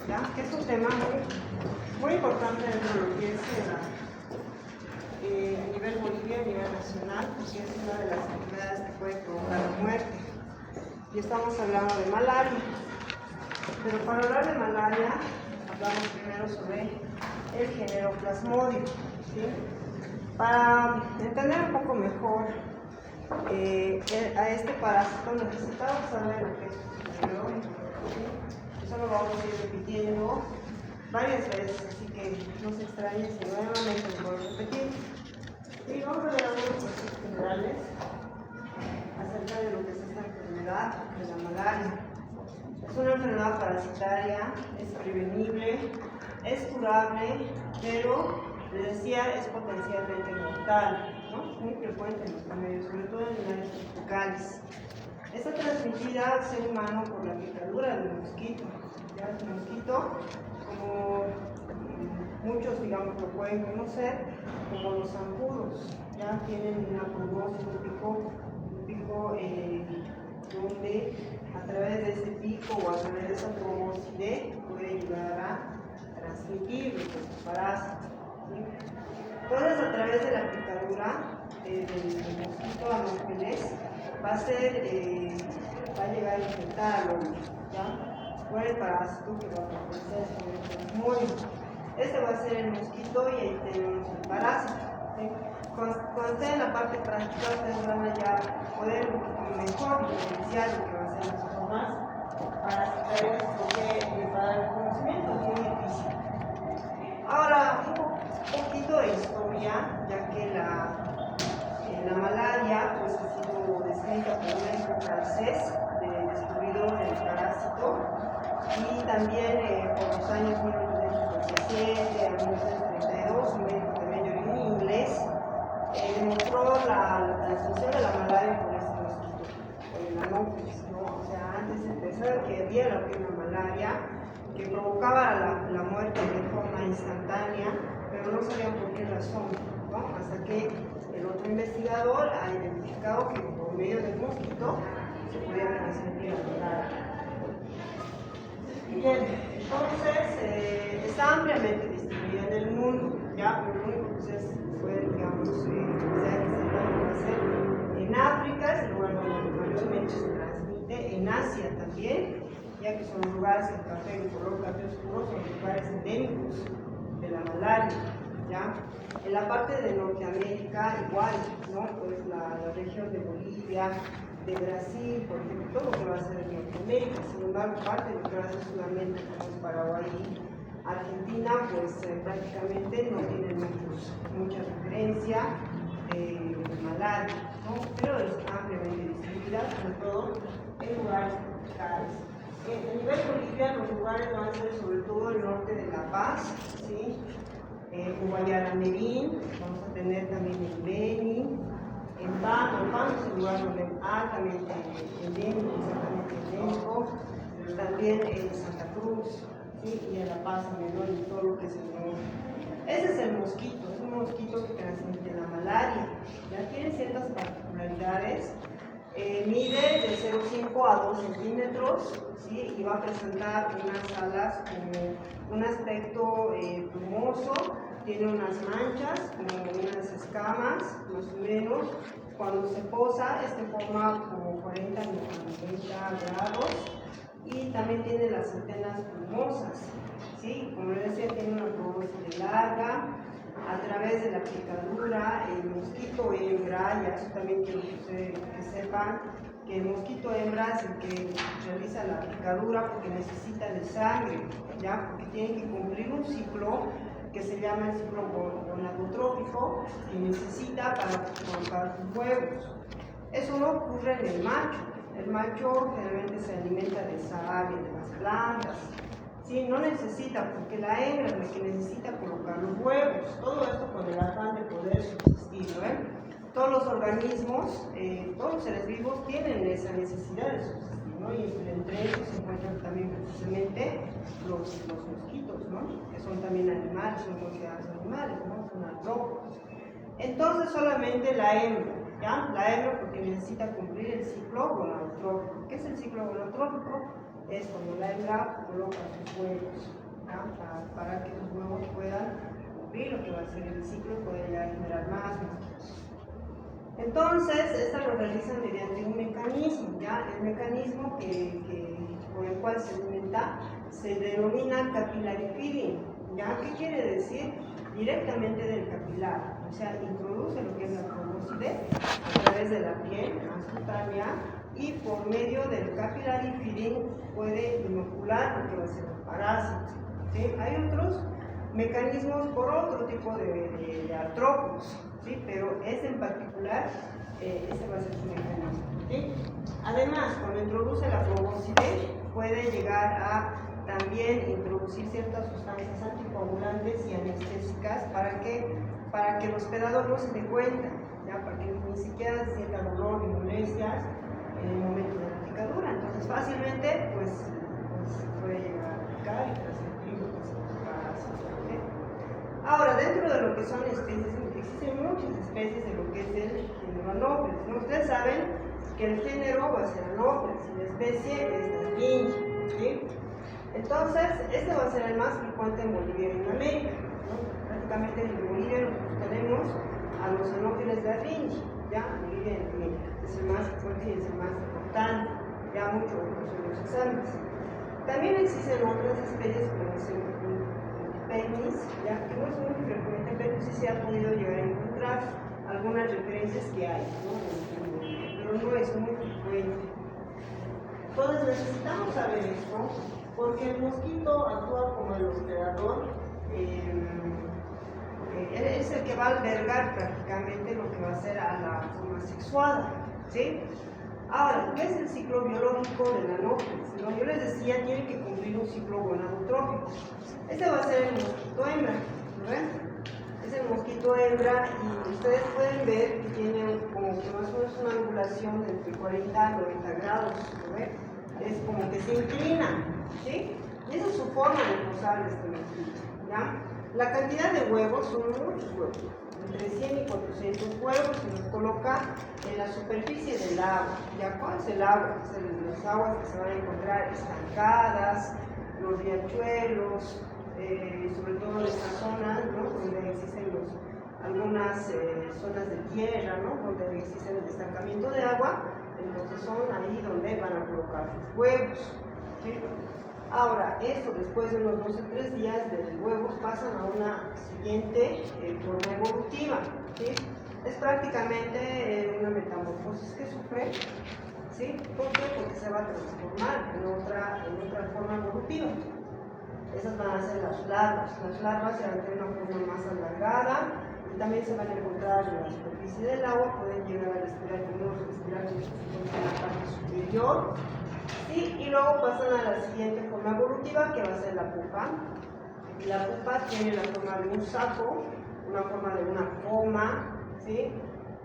¿ya? Que es un tema muy importante dentro de lo que es a nivel Bolivia, a nivel nacional, porque es una de las enfermedades que puede provocar la muerte. Y estamos hablando de malaria. Pero para hablar de malaria, hablamos primero sobre el género Plasmodium, ¿sí? Para entender un poco mejor a este parásito necesitamos saber lo que es su género, ¿sí? Eso lo vamos a ir repitiendo varias veces, así que no se extrañen si nuevamente lo voy a repetir. Y vamos a ver algunos conceptos generales acerca de lo que es esta enfermedad de la malaria. Es una enfermedad parasitaria, es prevenible, es curable, pero, les decía, es potencialmente mortal, ¿no? Es muy frecuente en los promedios, sobre todo en áreas tropicales. Está transmitida al ser humano por la picadura del mosquito. ¿Ya? El mosquito, como muchos, digamos, lo pueden conocer, como los zancudos, ya tienen una probóscis, un pico donde a través de ese pico o a través de esa probóscide puede llegar a transmitir los parásitos, ¿sí? Entonces, a través de la picadura del mosquito anófeles va a llegar a infectar al hombre, ¿ya? Por el parásito que va a aparecer sobre el plasmodium. Este va a ser el mosquito y ahí tenemos el parásito, ¿sí? Cuando esté en la parte práctica, ustedes van a ya poder mejor diferenciar lo que va a ser las formas parasitarias, porque para el conocimiento es muy difícil. Ahora, un poquito de historia, ya que la malaria pues, ha sido descrita por un francés, descubridor del parásito, y también por los años 1917 a 1932, un médico de medio origen inglés demostró la transmisión de la malaria por este mosquito, por el anófeles, ¿no? O sea, antes se pensaba que había la primera malaria que provocaba la muerte de forma instantánea, pero no sabían por qué razón, ¿no? Hasta que el otro investigador ha identificado que por medio del mosquito se podía transmitir la malaria. Bien, entonces está ampliamente distribuida en el mundo, ya, pero lo único que ustedes pueden, digamos, hacer en África, es el lugar donde mayormente se transmite, en Asia también, ya que son los lugares, el café, el color café oscuro, son los lugares endémicos de la malaria, ¿ya? En la parte de Norteamérica, igual, ¿no? Pues la región de Bolivia, de Brasil, por ejemplo, todo lo que va a ser en Norteamérica. Sin embargo, parte de lo que va a ser Sudamérica, como es Paraguay, Argentina, pues prácticamente no tienen mucha referencia de malaria, ¿no? Pero es ampliamente distribuida, sobre todo en lugares tropicales. A nivel Bolivia, los lugares van a ser sobre todo el norte de La Paz, ¿sí? Ubayaramerín, vamos a tener también en Beni, en Pando es un lugar donde altamente endémico, también en Santa Cruz, ¿sí? Y en La Paz, Menor, y todo lo que es el norte. Ese es el mosquito, es un mosquito que transmite la malaria, ya tiene ciertas particularidades. Mide de 0,5 a 2 centímetros, ¿sí? Y va a presentar unas alas como un aspecto plumoso, tiene unas manchas, como unas escamas, más o menos. Cuando se posa, forma como 40 grados y también tiene las antenas plumosas, ¿sí? Como les decía, tiene una probóscide larga. A través de la picadura, el mosquito hembra, ya eso también quiero que sepan que el mosquito hembra es el que realiza la picadura porque necesita de sangre, ya, porque tiene que cumplir un ciclo que se llama el ciclo gonadotrófico que necesita para colocar sus huevos. Eso no ocurre en el macho. El macho generalmente se alimenta de savia, de las plantas. Sí, no necesita, porque la hembra es la que necesita colocar los huevos. Todo esto con el afán de poder subsistir, ¿no? Todos los organismos, todos los seres vivos tienen esa necesidad de subsistir, ¿no? Y entre ellos se encuentran también precisamente los mosquitos, ¿no? Que son también animales, son considerados animales, ¿no? Son artrópodos. Entonces solamente la hembra, ¿ya? La hembra porque necesita cumplir el ciclo gonadotrófico. ¿Qué es el ciclo gonadotrófico? es cuando la hembra coloca sus huevos, ¿ya? Para que los huevos puedan cumplir lo que va a ser el ciclo y poder ya generar más mosquitos. Entonces, esta lo realizan mediante un mecanismo, ¿ya? El mecanismo con el cual se alimenta se denomina capillary feeding, ¿ya? ¿Qué quiere decir? Directamente del capilar, o sea, introduce lo que es la probóscide a través de la piel cutánea y por medio del capillary feeding puede inocular lo que va a ser el parásito, ¿sí? Hay otros mecanismos por otro tipo de artrópodos, ¿sí? Pero este en particular, este va a ser su mecanismo, ¿sí? Además, cuando introduce la probóscide puede llegar a también introducir ciertas sustancias anticoagulantes y anestésicas para que el hospedador no se dé cuenta, ¿ya? Para que ni siquiera sienta dolor ni molestias en el momento de la picadura. Entonces fácilmente pues puede llegar a picar y transmitir lo que es el parásito, ¿sí? Ahora, dentro de lo que son especies, existen muchas especies de lo que es el género Anopheles, ¿no? Ustedes saben que el género va a ser Anopheles y la especie es la finge, ¿sí? Entonces, este va a ser el más frecuente en Bolivia y en América, ¿no? Prácticamente en Bolivia nosotros tenemos a los Anopheles de la finge, ¿ya? En Bolivia y en América, es el más frecuente y es el más importante, ya mucho en los exámenes. También existen otras especies como el penis, ya que no es muy frecuente, pero sí se ha podido llegar a encontrar algunas referencias que hay, ¿no? Pero no es muy frecuente. Entonces necesitamos saber esto porque el mosquito actúa como el hospedador, es el que va a albergar prácticamente lo que va a ser a la forma sexuada, ¿sí? Ahora, ¿qué es el ciclo biológico del Anopheles? Como yo les decía, tiene que cumplir un ciclo gonadotrófico. Este va a ser el mosquito hembra, ¿no ven? Es el mosquito hembra y ustedes pueden ver que tiene como que más o menos una angulación de entre 40 a 90 grados, ¿no ven? Es como que se inclina, ¿sí? Y esa es su forma de posar este mosquito, ¿ya? La cantidad de huevos son muchos huevos, entre 100 y 400 huevos se los coloca en la superficie del agua. ¿Ya cuál es el agua? Las aguas que se van a encontrar estancadas, los riachuelos, sobre todo en estas zonas, ¿no? Donde existen algunas zonas de tierra, ¿no? Donde existe el estancamiento de agua, entonces son ahí donde van a colocar sus huevos, ¿sí? Ahora, esto después de unos 2 o 3 días de los huevos pasan a una siguiente forma evolutiva, ¿sí? Es prácticamente una metamorfosis que sufre, ¿sí? ¿Por qué? Porque se va a transformar en otra forma evolutiva. Esas van a ser las larvas. Las larvas se van a tener una forma más alargada y también se van a encontrar en la superficie del agua, pueden llegar a respirar como respirar en la parte superior. ¿Sí? Y luego pasan a la siguiente forma evolutiva que va a ser la pupa. Y la pupa tiene la forma de un saco, una forma de una coma, ¿sí?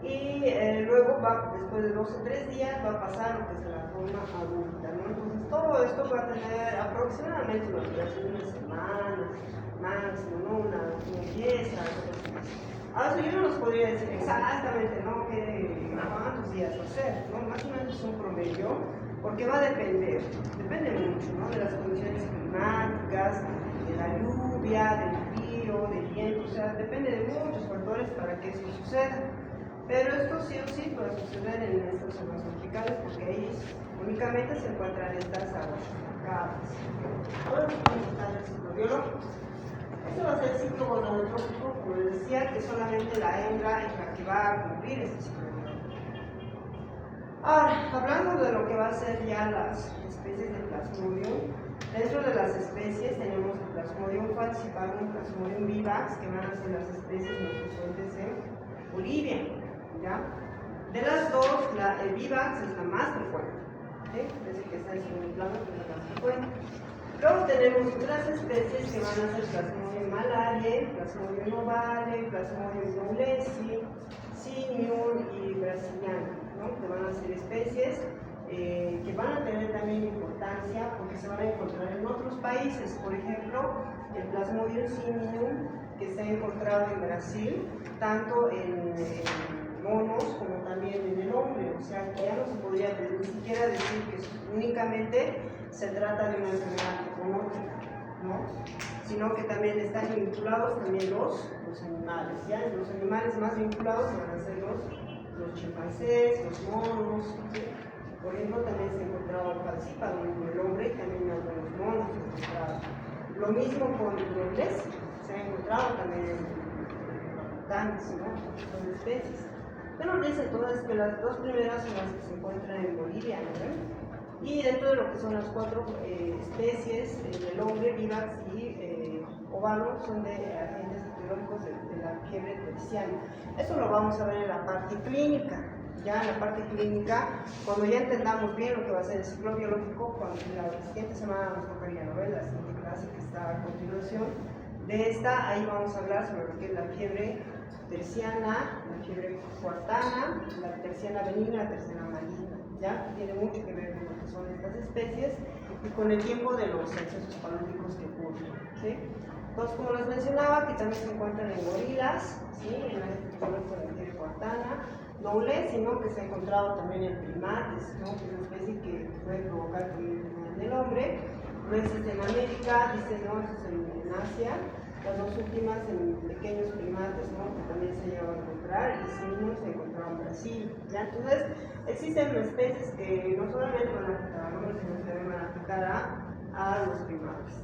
Y luego después de 2 o 3 días va a pasar lo que es la forma adulta, ¿no? Entonces todo esto va a tener aproximadamente una duración de una semana, máximo, ¿no? Una limpieza, ahora yo no les podría decir exactamente, ¿no? ¿Cuántos días va a ser? ¿No? Más o menos es un promedio, porque va a depende mucho, ¿no? De las condiciones climáticas, de la lluvia, del frío, del viento, o sea, depende de muchos factores para que eso suceda. Pero esto sí o sí puede suceder en estas zonas tropicales porque ahí únicamente se encuentran estas aguas estancadas. Ahora vamos a estar el ciclo biológico. Este va a ser el ciclo gonadotrófico, como les decía, que solamente la hembra es la que va a cumplir este ciclo biológico. Ahora, hablando de lo que va a ser ya las especies de Plasmodium, dentro de las especies tenemos el Plasmodium falciparum, Plasmodium vivax, que van a ser las especies más presentes en Bolivia, ¿ya? De las dos, el vivax es la más frecuente, ¿sí? Es el que está en segundo plano, que es la más frecuente. Luego tenemos otras especies que van a ser Plasmodium malariae, Plasmodium ovale, Plasmodium knowlesi, simium y brasiliana, ¿no? Que van a ser especies que van a tener también importancia porque se van a encontrar en otros países. Por ejemplo, el Plasmodium simium, que se ha encontrado en Brasil, tanto en monos como también en el hombre. O sea, que ya no se podría ni siquiera decir que únicamente se trata de una enfermedad zoonótica, ¿no? Sino que también están vinculados también los animales, ¿ya? Los animales más vinculados van a ser los chimpancés, los monos, ¿sí? Por ejemplo, también se encontraba el falcípado en el hombre y también en algunos monos se encontraba. Lo mismo con los lesbios, se ha encontrado también en orangutanes, ¿no? Son especies. Pero dicen todas que las dos primeras son las que se encuentran en Bolivia, ¿no? Y dentro de lo que son las 4 especies del hombre, vivax y ovalo, son de agentes etiológicos de la fiebre terciana. Eso lo vamos a ver en la parte clínica. Ya en la parte clínica, cuando ya entendamos bien lo que va a ser el ciclo biológico, cuando la siguiente semana nos tocaría la siguiente clase que está a continuación de esta, ahí vamos a hablar sobre lo que es la fiebre terciana, la fiebre cuartana, la terciana benigna, la terciana maligna. ¿Ya? Tiene mucho que ver con lo que son estas especies y con el tiempo de los excesos palúdicos que ocurren, ¿sí? Entonces, como les mencionaba, que también se encuentran en gorilas, ¿sí? En la fiebre cuartana, no les, sino que se ha encontrado también en primates, ¿no? Que es una especie que puede provocar también enfermedad en el hombre. No existe en América, dice, no, eso es en Asia. Las dos últimas en pequeños primates, ¿no? Que también se llevan a encontrar, y simios se encontraron en Brasil, ¿ya? Entonces, existen especies que no solamente van a afectar al hombre, sino que también van a afectar a los primates.